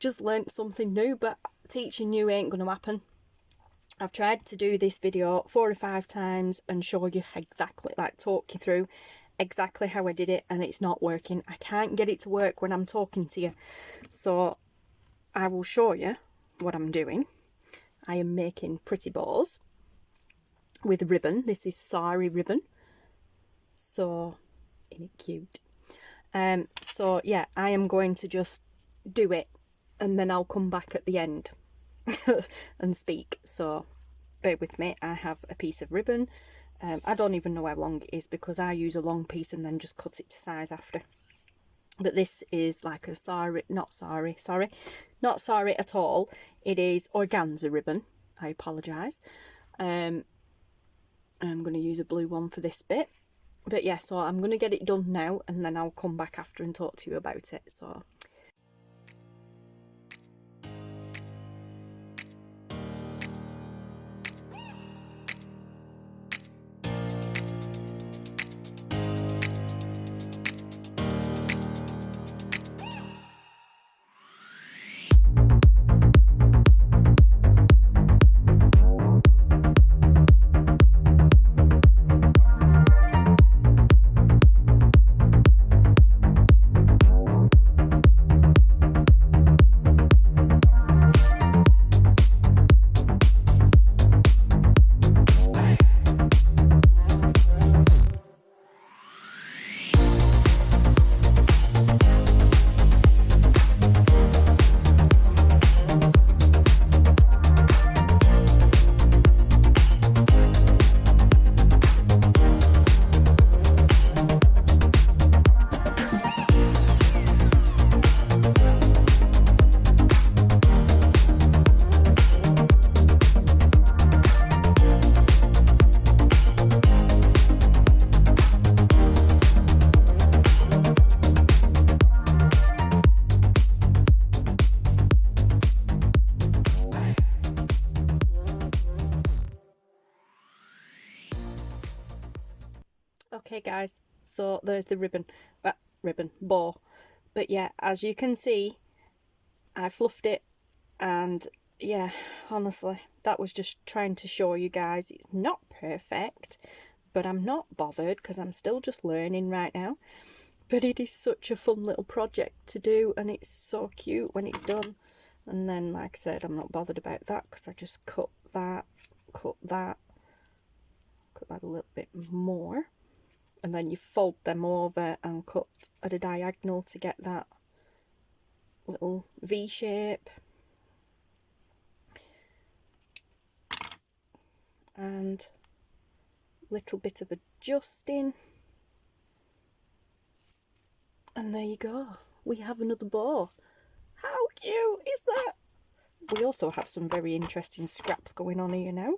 just learnt something new, but teaching you ain't going to happen. I've tried to do this video 4 or 5 times and show you exactly, like talk you through exactly how I did it, and it's not working. I can't get it to work when I'm talking to you. So I will show you what I'm doing. I am making pretty bows with ribbon. This is sari ribbon. So, isn't it cute? So yeah, I am going to just do it and then I'll come back at the end and speak. So bear with me. I have a piece of ribbon. I don't even know how long it is because I use a long piece and then just cut it to size after. But this is like a sari, not sari at all. It is organza ribbon. I apologise. I'm going to use a blue one for this bit. But yeah, so I'm going to get it done now and then I'll come back after and talk to you about it. So okay guys, so there's the ribbon bow. But yeah, as you can see, I fluffed it, and yeah, honestly, that was just trying to show you guys it's not perfect, but I'm not bothered because I'm still just learning right now. But it is such a fun little project to do, and it's so cute when it's done. And then, like I said, I'm not bothered about that because I just cut that a little bit more, and then you fold them over and cut at a diagonal to get that little V shape. And little bit of adjusting, and there you go, we have another bow. How cute is that? We also have some very interesting scraps going on here now.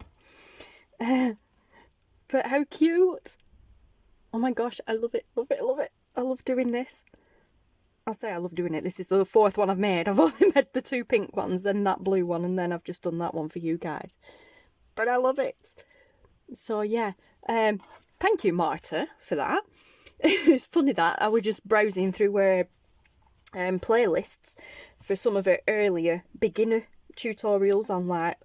But how cute! Oh my gosh, I love it, love it, love it. I love doing this. I'll say I love doing it. This is the 4th one I've made. I've only made the 2 pink ones, then that blue one, and then I've just done that one for you guys. But I love it. So yeah, thank you Marta for that. It's funny that I was just browsing through her playlists for some of her earlier beginner tutorials on like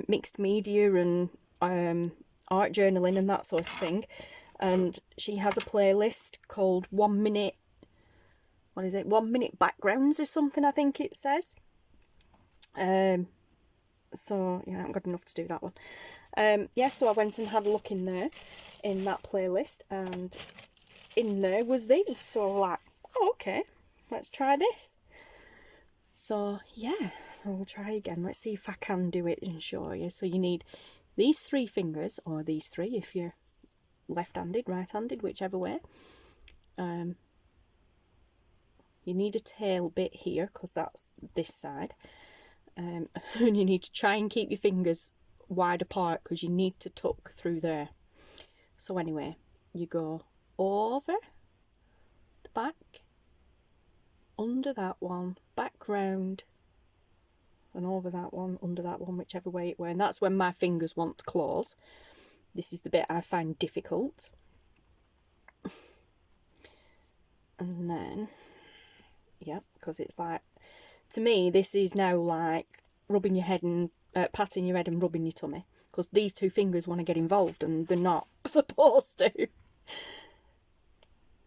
mixed media and art journaling and that sort of thing. And she has a playlist called 1 minute, what is it, 1 minute backgrounds or something, I think it says. So yeah, I haven't got enough to do that one. Yeah, so I went and had a look in there, in that playlist, and in there was these. So I was like, oh, okay, let's try this. So yeah, so we'll try again. Let's see if I can do it and show you. So you need these 3 fingers, or these 3 if you're left-handed, right-handed, whichever way. You need a tail bit here because that's this side. And you need to try and keep your fingers wide apart because you need to tuck through there. So anyway, you go over the back, under that one, back round, and over that one, under that one, whichever way it went. And that's when my fingers want to close. This is the bit I find difficult. And then, yeah, because it's like to me, this is now like rubbing your head and patting your head and rubbing your tummy, because these two fingers want to get involved and they're not supposed to.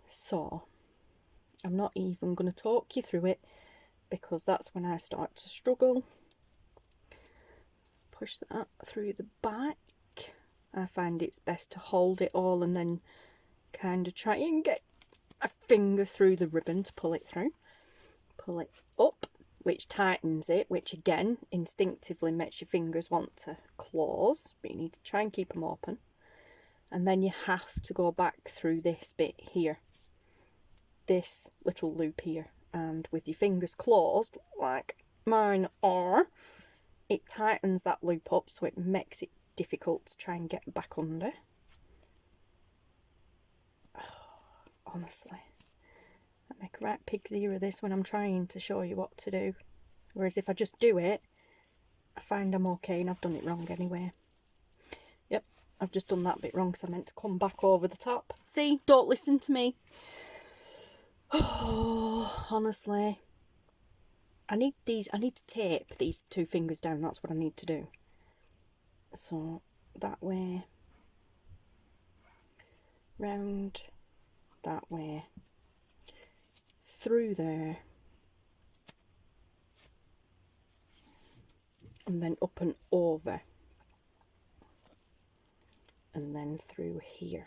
So I'm not even going to talk you through it, because that's when I start to struggle. Push that through the back. I find it's best to hold it all and then kind of try and get a finger through the ribbon to pull it through. Pull it up, which tightens it, which again instinctively makes your fingers want to close, but you need to try and keep them open. And then you have to go back through this bit here, this little loop here, and with your fingers closed like mine are, it tightens that loop up, so it makes it difficult to try and get back under. Oh, honestly, I make a right pig's ear of this when I'm trying to show you what to do, whereas if I just do it, I find I'm okay and I've done it wrong anyway. Yep, I've just done that bit wrong because I meant to come back over the top. See, don't listen to me. Oh, honestly, I need to tape these two fingers down. That's what I need to do. So that way, round, that way, through there, and then up and over, and then through here.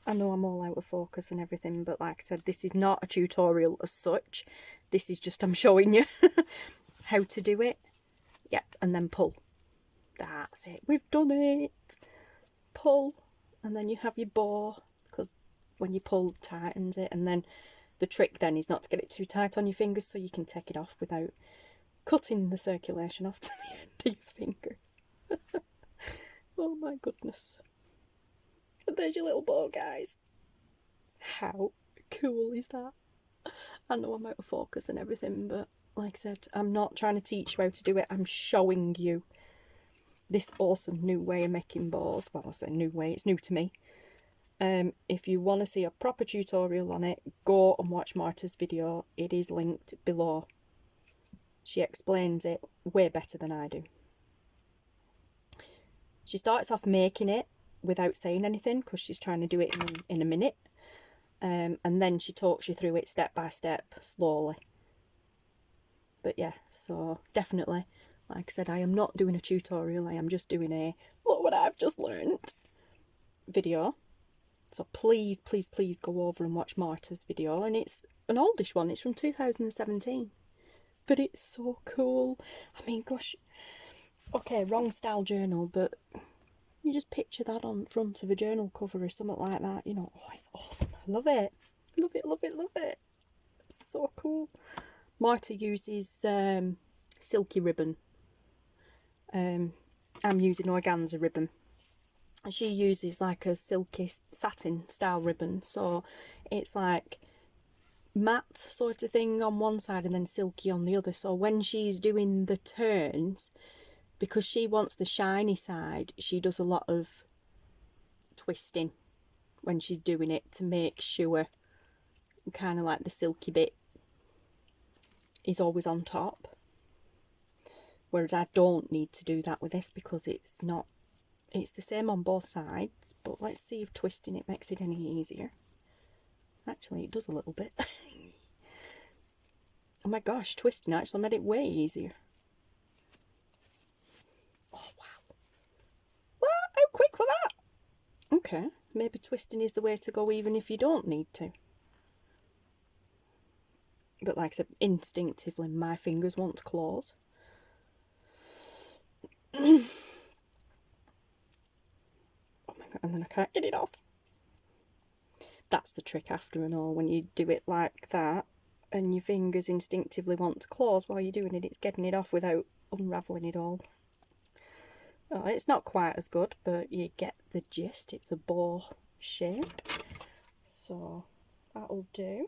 I know I'm all out of focus and everything, but like I said, this is not a tutorial as such. This is just, I'm showing you how to do it. Yep, and then pull. That's it. We've done it. Pull, and then you have your bow, because when you pull, it tightens it. And then the trick then is not to get it too tight on your fingers, so you can take it off without cutting the circulation off to the end of your fingers. Oh my goodness. And there's your little bow, guys. How cool is that? I know I'm out of focus and everything, but like I said, I'm not trying to teach you how to do it. I'm showing you this awesome new way of making bows. Well, I say new way, it's new to me. If you want to see a proper tutorial on it, go and watch Marta's video. It is linked below. She explains it way better than I do. She starts off making it without saying anything, because she's trying to do it in a minute. And then she talks you through it step by step, slowly. But yeah, so definitely, like I said, I am not doing a tutorial. I am just doing a look what I've just learned video. So please, please, please go over and watch Marta's video. And it's an oldish one. It's from 2017. But it's so cool. I mean, gosh. Okay, wrong style journal, but you just picture that on front of a journal cover or something like that. You know, oh, it's awesome. I love it. Love it, love it, love it. It's so cool. Marta uses silky ribbon. I'm using organza ribbon. She uses like a silky satin style ribbon, so it's like matte sort of thing on one side and then silky on the other. So when she's doing the turns, because she wants the shiny side, she does a lot of twisting when she's doing it to make sure kind of like the silky bit is always on top. Whereas I don't need to do that with this, because it's not, it's the same on both sides. But let's see if twisting it makes it any easier. Actually, it does a little bit. Oh my gosh, twisting actually made it way easier. Oh wow. What? How quick was that? Okay, maybe twisting is the way to go even if you don't need to. But like I said, instinctively my fingers want to close. Oh my god, and then I can't get it off. That's the trick after and all, when you do it like that and your fingers instinctively want to close while you're doing it, it's getting it off without unravelling it all. Oh, it's not quite as good, but you get the gist. It's a bow shape, so that'll do.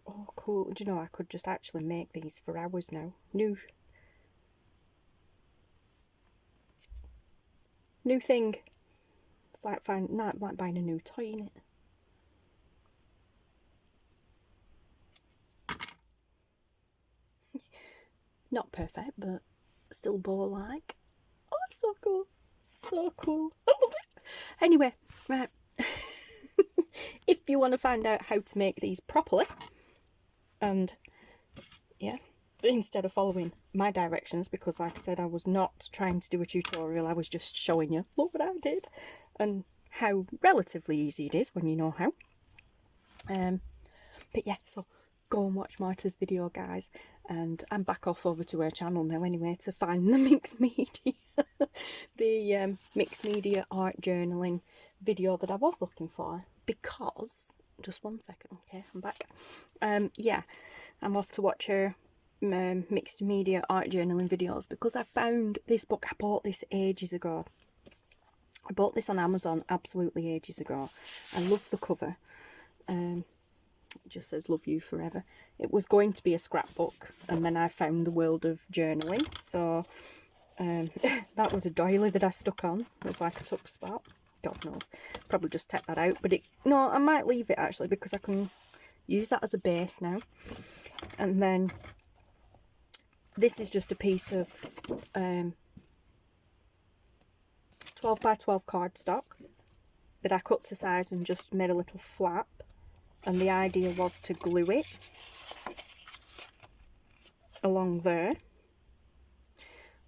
Oh cool, do you know I could just actually make these for hours now. New thing. It's like buying a new toy, innit? Not perfect, but still bow-like. Oh, it's so cool. So cool. I love it. Anyway, right. If you want to find out how to make these properly, and yeah, instead of following my directions, because like I said, I was not trying to do a tutorial, I was just showing you, look what I did, and how relatively easy it is when you know how. But yeah, so go and watch Marta's video, guys, and I'm back off over to her channel now anyway to find the mixed media, the mixed media art journaling video that I was looking for, because, just one second, okay, I'm back. Yeah, I'm off to watch her mixed media art journaling videos, because I found this book. I bought this ages ago. I bought this on Amazon absolutely ages ago. I love the cover. It just says "Love You Forever." It was going to be a scrapbook, and then I found the world of journaling, so that was a doily that I stuck on. It was like a tuck spot. God knows, probably just take that out, but no, I might leave it actually, because I can use that as a base now. And then this is just a piece of 12 by 12 cardstock that I cut to size and just made a little flap, and the idea was to glue it along there,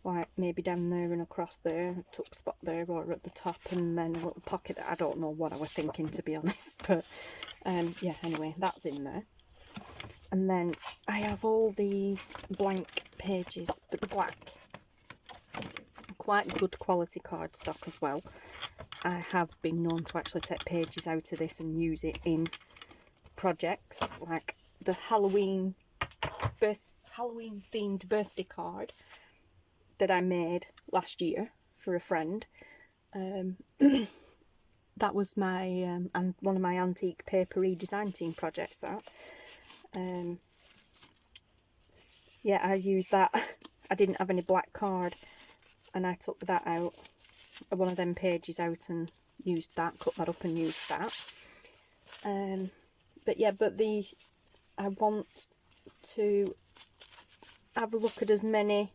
like maybe down there and across there, a tuck spot there, or at the top, and then a little pocket. I don't know what I was thinking, to be honest, but yeah, anyway, that's in there. And then I have all these blank pages, but the black, quite good quality cardstock as well. I have been known to actually take pages out of this and use it in projects, like the Halloween themed birthday card that I made last year for a friend. That was my and one of my antique papery design team projects. That yeah, I used that. I didn't have any black card, and I took that out, one of them pages out, and used that, cut that up and used that. But yeah, I want to have a look at as many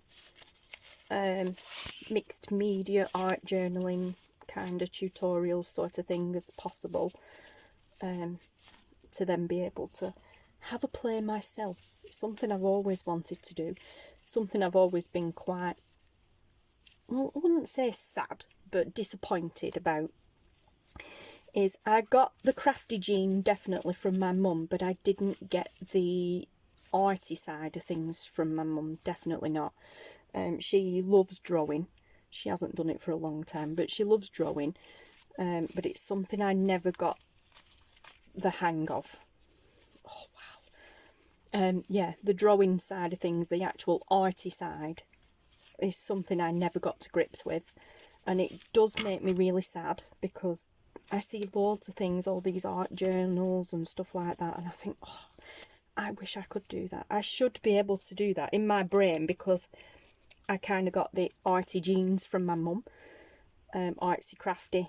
mixed media art journaling kind of tutorials sort of thing as possible, to then be able to have a play myself. It's something I've always wanted to do, something I've always been quite, well, I wouldn't say sad, but disappointed about. Is I got the crafty gene definitely from my mum, but I didn't get the arty side of things from my mum, definitely not. She loves drawing. She hasn't done it for a long time, but she loves drawing. But it's something I never got the hang of. Oh, wow. Yeah, the drawing side of things, the actual arty side, is something I never got to grips with. And it does make me really sad, because I see loads of things, all these art journals and stuff like that, and I think, oh, I wish I could do that. I should be able to do that in my brain, because I kind of got the arty genes from my mum. Artsy crafty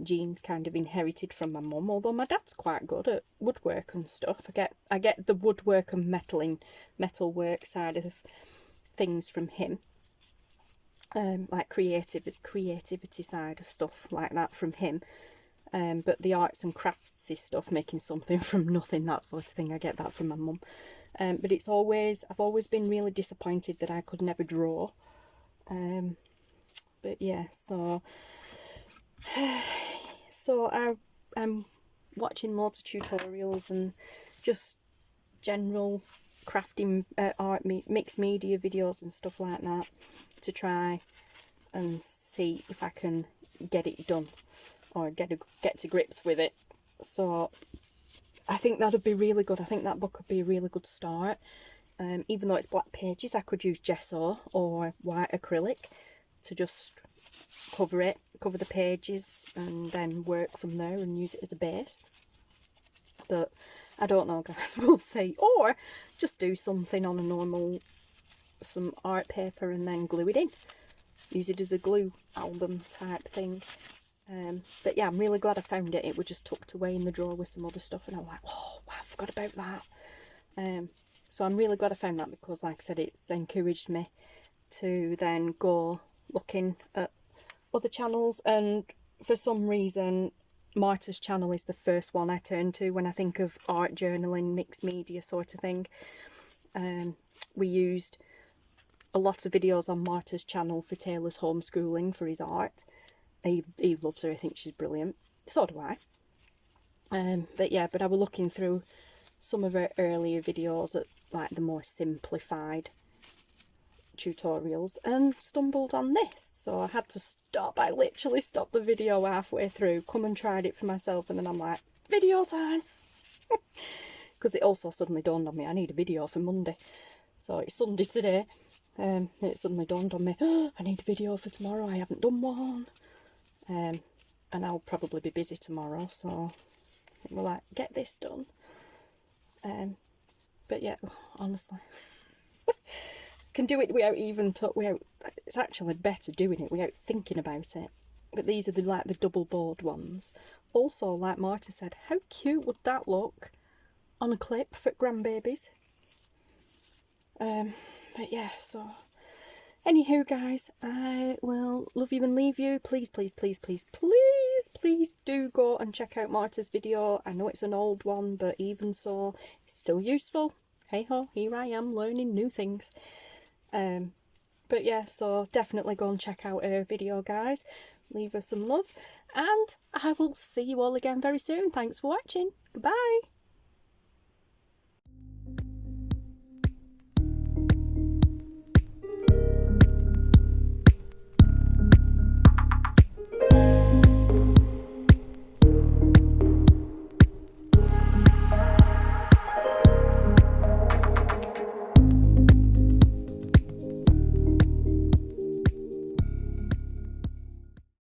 genes kind of inherited from my mum, although my dad's quite good at woodwork and stuff. I get the woodwork and metalwork side of things from him. Like creativity side of stuff like that from him. But the arts and craftsy stuff, making something from nothing, that sort of thing, I get that from my mum. But I've always been really disappointed that I could never draw. But yeah, so I'm watching loads of tutorials and just general crafting art mixed media videos and stuff like that, to try and see if I can get it done, or get to grips with it. So I think that'd be really good. I think that book would be a really good start. Even though it's black pages, I could use gesso or white acrylic to just cover the pages, and then work from there and use it as a base. But I don't know, guys, we'll see. Or just do something on some art paper and then glue it in. Use it as a glue album type thing. But yeah, I'm really glad I found it. It was just tucked away in the drawer with some other stuff, and I'm like, oh wow, I forgot about that. So I'm really glad I found that, because like I said, it's encouraged me to then go looking at other channels, and for some reason Marta's channel is the first one I turn to when I think of art journaling, mixed media sort of thing. We used a lot of videos on Marta's channel for Taylor's homeschooling for his art. He loves her, I think she's brilliant. So do I. But yeah, but I was looking through some of her earlier videos at like the more simplified tutorials and stumbled on this, so I had to stop. I literally stopped the video halfway through, come and tried it for myself, and then I'm like, video time. Because it also suddenly dawned on me I need a video for Monday, so it's Sunday today, and it suddenly dawned on me, oh, I need a video for tomorrow, I haven't done one, and I'll probably be busy tomorrow, so we're like, get this done. But yeah, honestly, can do it without even without. It's actually better doing it without thinking about it. But these are the double board ones. Also, like Marta said, how cute would that look on a clip for grandbabies? But yeah, so anywho, guys, I will love you and leave you. Please, please, please, please, please, please do go and check out Marta's video. I know it's an old one, but even so, it's still useful. Hey ho, here I am learning new things. But yeah, so definitely go and check out her video, guys. Leave her some love, and I will see you all again very soon. Thanks for watching. Goodbye.